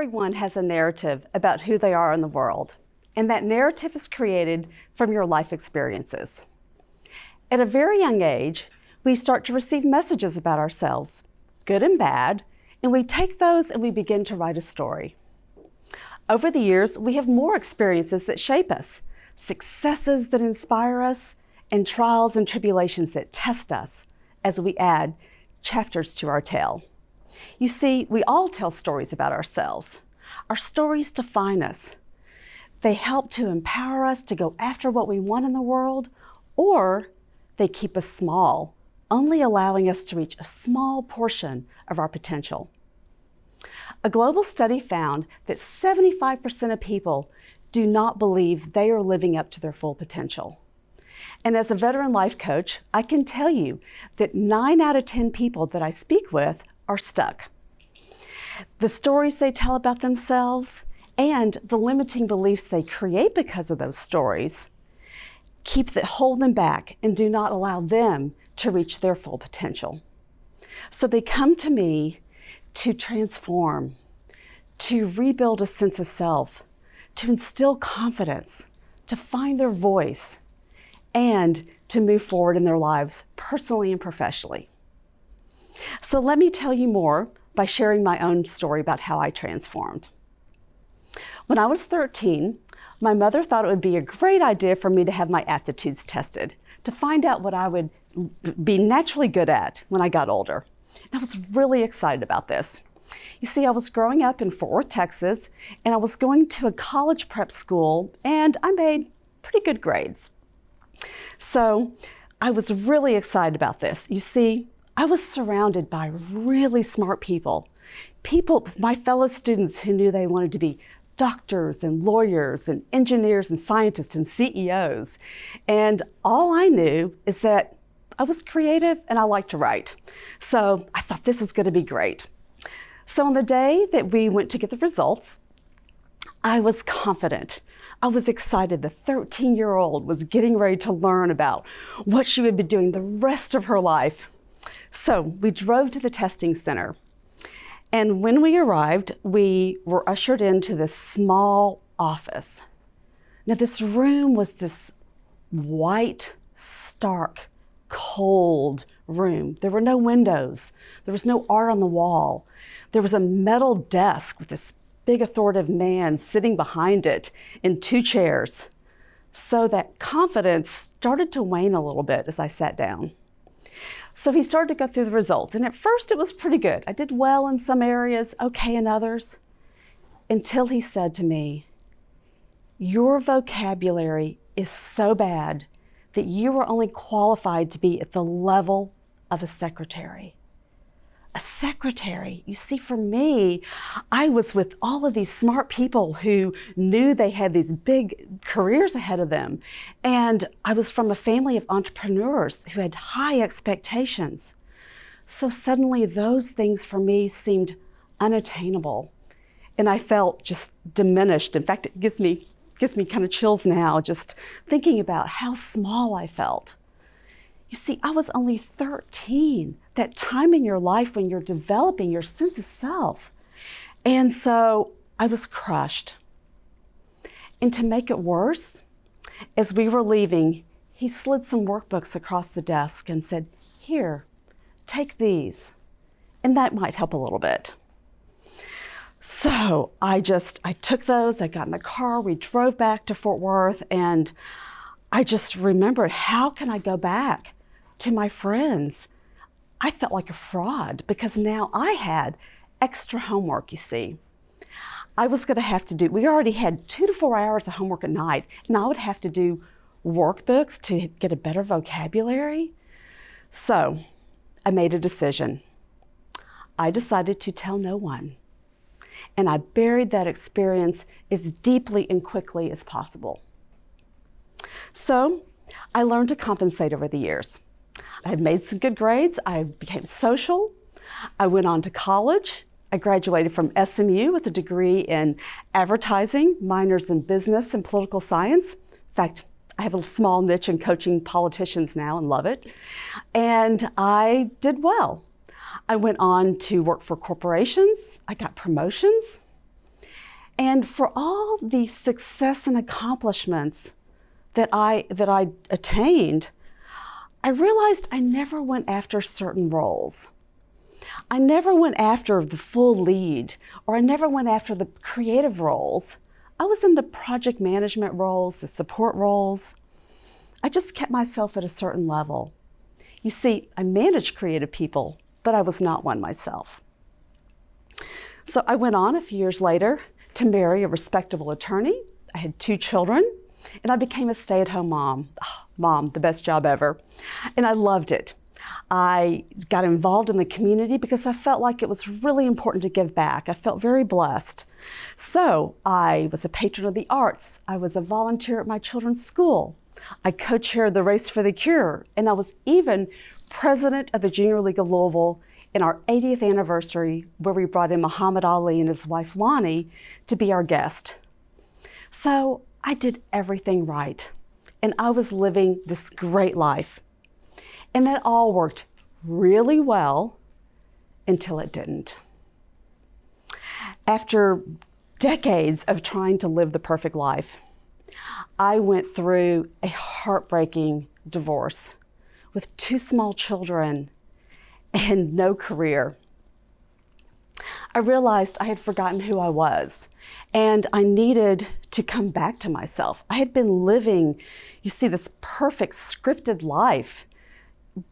Everyone has a narrative about who they are in the world, and that narrative is created from your life experiences. At a very young age, we start to receive messages about ourselves, good and bad, and we take those and we begin to write a story. Over the years, we have more experiences that shape us, successes that inspire us, and trials and tribulations that test us as we add chapters to our tale. You see, we all tell stories about ourselves. Our stories define us. They help to empower us to go after what we want in the world, or they keep us small, only allowing us to reach a small portion of our potential. A global study found that 75% of people do not believe they are living up to their full potential. And as a veteran life coach, I can tell you that 9 out of 10 people that I speak with are stuck. The stories they tell about themselves and the limiting beliefs they create because of those stories hold them back and do not allow them to reach their full potential. So they come to me to transform, to rebuild a sense of self, to instill confidence, to find their voice, and to move forward in their lives personally and professionally. So let me tell you more by sharing my own story about how I transformed. When I was 13, my mother thought it would be a great idea for me to have my aptitudes tested to find out what I would be naturally good at when I got older. And I was really excited about this. You see, I was growing up in Fort Worth, Texas, and I was going to a college prep school, and I made pretty good grades. So I was really excited about this. You see, I was surrounded by really smart people, my fellow students who knew they wanted to be doctors and lawyers and engineers and scientists and CEOs. And all I knew is that I was creative and I liked to write. So I thought this is going to be great. So on the day that we went to get the results, I was confident. I was excited. The 13-year-old was getting ready to learn about what she would be doing the rest of her life. So we drove to the testing center. And when we arrived, we were ushered into this small office. Now this room was this white, stark, cold room. There were no windows. There was no art on the wall. There was a metal desk with this big authoritative man sitting behind it in 2 chairs. So that confidence started to wane a little bit as I sat down. So he started to go through the results, and at first it was pretty good. I did well in some areas, okay in others, until he said to me, "Your vocabulary is so bad that you are only qualified to be at the level of a secretary." A secretary. You see, for me, I was with all of these smart people who knew they had these big careers ahead of them. And I was from a family of entrepreneurs who had high expectations. So suddenly those things for me seemed unattainable. And I felt just diminished. In fact, it gives me kind of chills now just thinking about how small I felt. You see, I was only 13, that time in your life when you're developing your sense of self. And so I was crushed. And to make it worse, as we were leaving, he slid some workbooks across the desk and said, "Here, take these, and that might help a little bit." So I took those, I got in the car, we drove back to Fort Worth, and I just remembered, how can I go back to my friends? I felt like a fraud because now I had extra homework, you see. I was going to have to we already had 2 to 4 hours of homework a night, and I would have to do workbooks to get a better vocabulary. So I made a decision. I decided to tell no one, and I buried that experience as deeply and quickly as possible. So I learned to compensate over the years. I had made some good grades. I became social. I went on to college. I graduated from SMU with a degree in advertising, minors in business and political science. In fact, I have a small niche in coaching politicians now and love it. And I did well. I went on to work for corporations. I got promotions. And for all the success and accomplishments that I attained, I realized I never went after certain roles. I never went after the full lead, or I never went after the creative roles. I was in the project management roles, the support roles. I just kept myself at a certain level. You see, I managed creative people, but I was not one myself. So I went on a few years later to marry a respectable attorney. I had 2 children, and I became a stay-at-home mom. Oh, mom, the best job ever. And I loved it. I got involved in the community because I felt like it was really important to give back. I felt very blessed. So I was a patron of the arts. I was a volunteer at my children's school. I co-chaired the Race for the Cure, and I was even president of the Junior League of Louisville in our 80th anniversary, where we brought in Muhammad Ali and his wife Lonnie to be our guest. So I did everything right, and I was living this great life. And that all worked really well until it didn't. After decades of trying to live the perfect life, I went through a heartbreaking divorce with 2 small children and no career. I realized I had forgotten who I was, and I needed to come back to myself. I had been living, you see, this perfect scripted life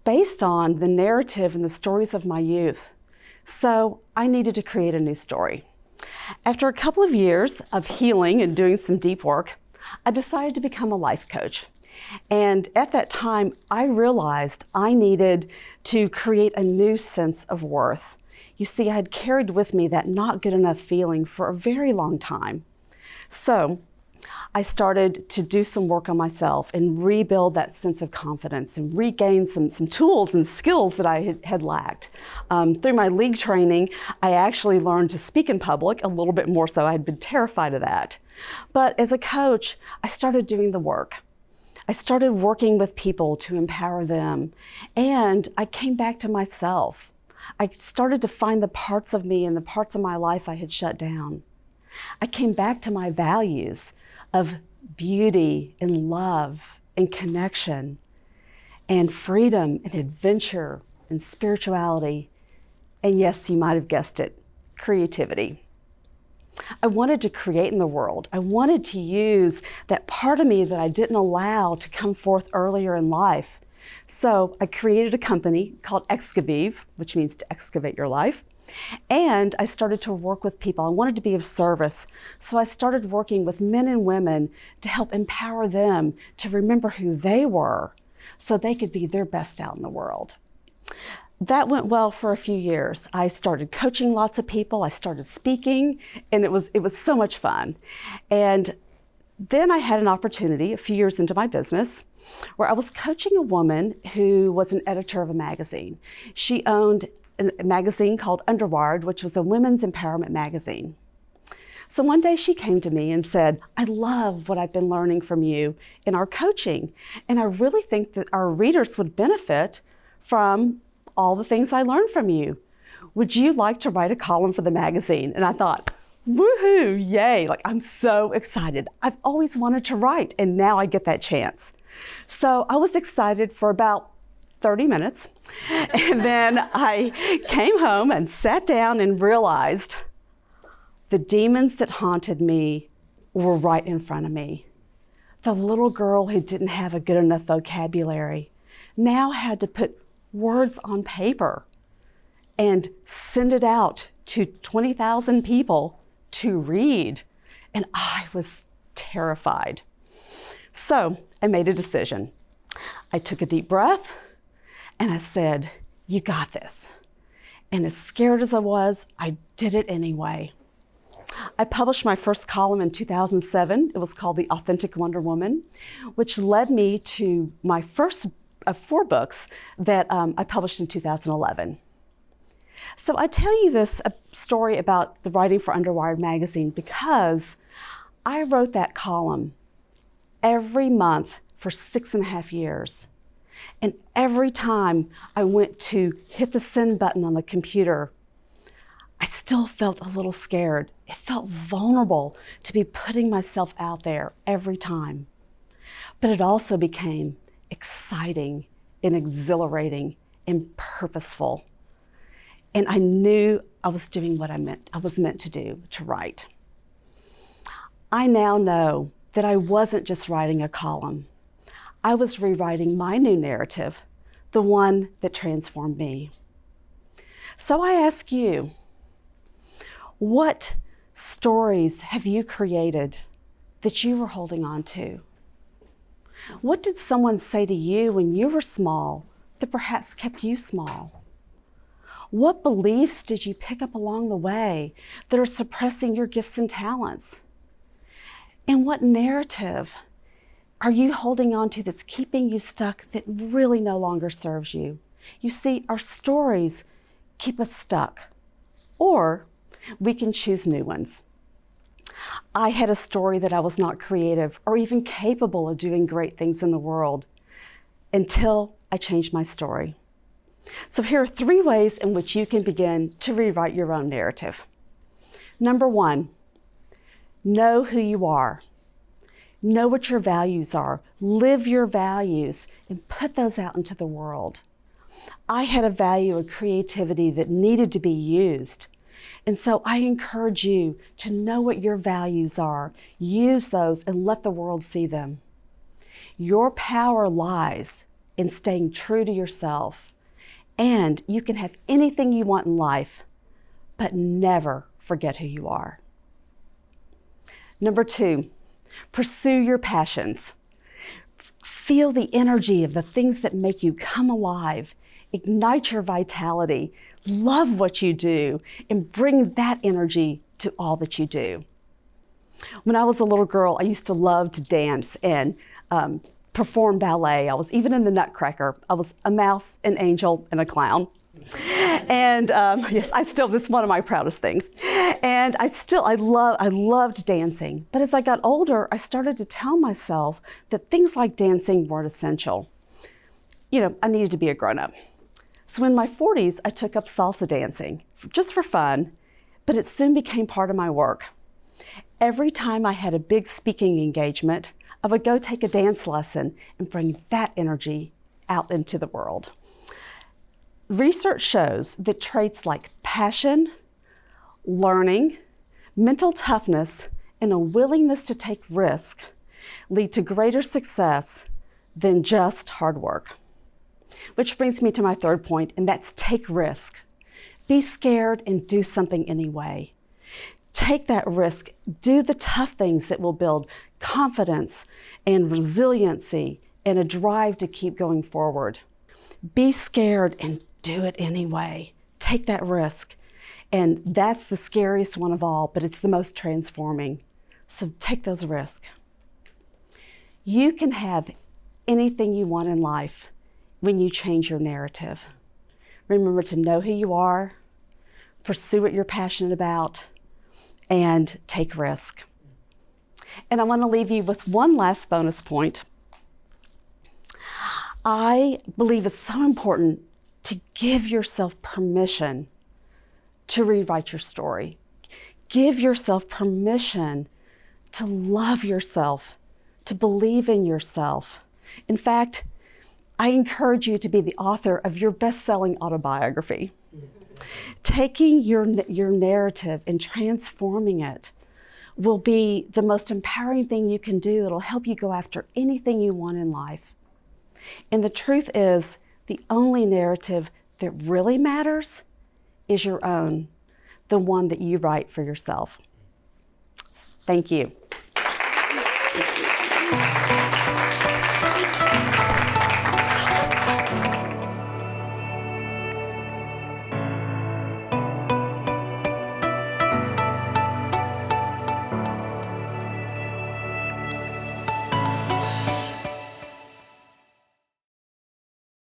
based on the narrative and the stories of my youth. So I needed to create a new story. After a couple of years of healing and doing some deep work, I decided to become a life coach. And at that time, I realized I needed to create a new sense of worth. You see, I had carried with me that not good enough feeling for a very long time. So I started to do some work on myself and rebuild that sense of confidence and regain some tools and skills that I had lacked. Through my league training, I actually learned to speak in public a little bit more so. I had been terrified of that. But as a coach, I started doing the work. I started working with people to empower them, and I came back to myself. I started to find the parts of me and the parts of my life I had shut down. I came back to my values of beauty and love and connection and freedom and adventure and spirituality. And yes, you might have guessed it, creativity. I wanted to create in the world. I wanted to use that part of me that I didn't allow to come forth earlier in life. So I created a company called Excave, which means to excavate your life. And I started to work with people. I wanted to be of service. So I started working with men and women to help empower them to remember who they were so they could be their best out in the world. That went well for a few years. I started coaching lots of people. I started speaking, and it was so much fun. And then I had an opportunity a few years into my business where I was coaching a woman who was an editor of a magazine. She owned a magazine called Underwired, which was a women's empowerment magazine. So one day she came to me and said, I love what I've been learning from you in our coaching, and I really think that our readers would benefit from all the things I learned from you. Would you like to write a column for the magazine? And I thought, woohoo, yay, like I'm so excited. I've always wanted to write, and now I get that chance. So I was excited for about 30 minutes, and then I came home and sat down and realized the demons that haunted me were right in front of me. The little girl who didn't have a good enough vocabulary now had to put words on paper and send it out to 20,000 people to read. And I was terrified. So I made a decision. I took a deep breath and I said, you got this. And as scared as I was, I did it anyway. I published my first column in 2007. It was called The Authentic Wonder Woman, which led me to my first of 4 books that I published in 2011. So I tell you this story about the writing for Underwired magazine because I wrote that column every month for 6.5 years. And every time I went to hit the send button on the computer, I still felt a little scared. It felt vulnerable to be putting myself out there every time. But it also became exciting and exhilarating and purposeful. And I knew I was doing what I was meant to do, to write. I now know that I wasn't just writing a column. I was rewriting my new narrative, the one that transformed me. So I ask you, what stories have you created that you were holding on to? What did someone say to you when you were small that perhaps kept you small? What beliefs did you pick up along the way that are suppressing your gifts and talents? And what narrative are you holding on to that's keeping you stuck that really no longer serves you? You see, our stories keep us stuck, or we can choose new ones. I had a story that I was not creative or even capable of doing great things in the world until I changed my story. So here are 3 ways in which you can begin to rewrite your own narrative. Number 1, know who you are. Know what your values are. Live your values and put those out into the world. I had a value of creativity that needed to be used. And so I encourage you to know what your values are. Use those and let the world see them. Your power lies in staying true to yourself. And you can have anything you want in life, but never forget who you are. Number 2, pursue your passions. Feel the energy of the things that make you come alive. Ignite your vitality. Love what you do and bring that energy to all that you do. When I was a little girl, I used to love to dance and perform ballet. I was even in the Nutcracker. I was a mouse, an angel, and a clown. And yes, this is one of my proudest things. And I loved dancing. But as I got older, I started to tell myself that things like dancing weren't essential. I needed to be a grown-up. So in my 40s, I took up salsa dancing, just for fun, but it soon became part of my work. Every time I had a big speaking engagement, I would go take a dance lesson and bring that energy out into the world. Research shows that traits like passion, learning, mental toughness, and a willingness to take risk lead to greater success than just hard work. Which brings me to my 3rd point, and that's take risk. Be scared and do something anyway. Take that risk. Do the tough things that will build confidence and resiliency and a drive to keep going forward. Be scared and do it anyway. Take that risk. And that's the scariest one of all, but it's the most transforming. So take those risks. You can have anything you want in life when you change your narrative. Remember to know who you are, pursue what you're passionate about, and take risk. And I want to leave you with one last bonus point. I believe it's so important to give yourself permission to rewrite your story. Give yourself permission to love yourself, to believe in yourself. In fact, I encourage you to be the author of your best-selling autobiography. Taking your narrative and transforming it will be the most empowering thing you can do. It'll help you go after anything you want in life. And the truth is, the only narrative that really matters is your own, the one that you write for yourself. Thank you.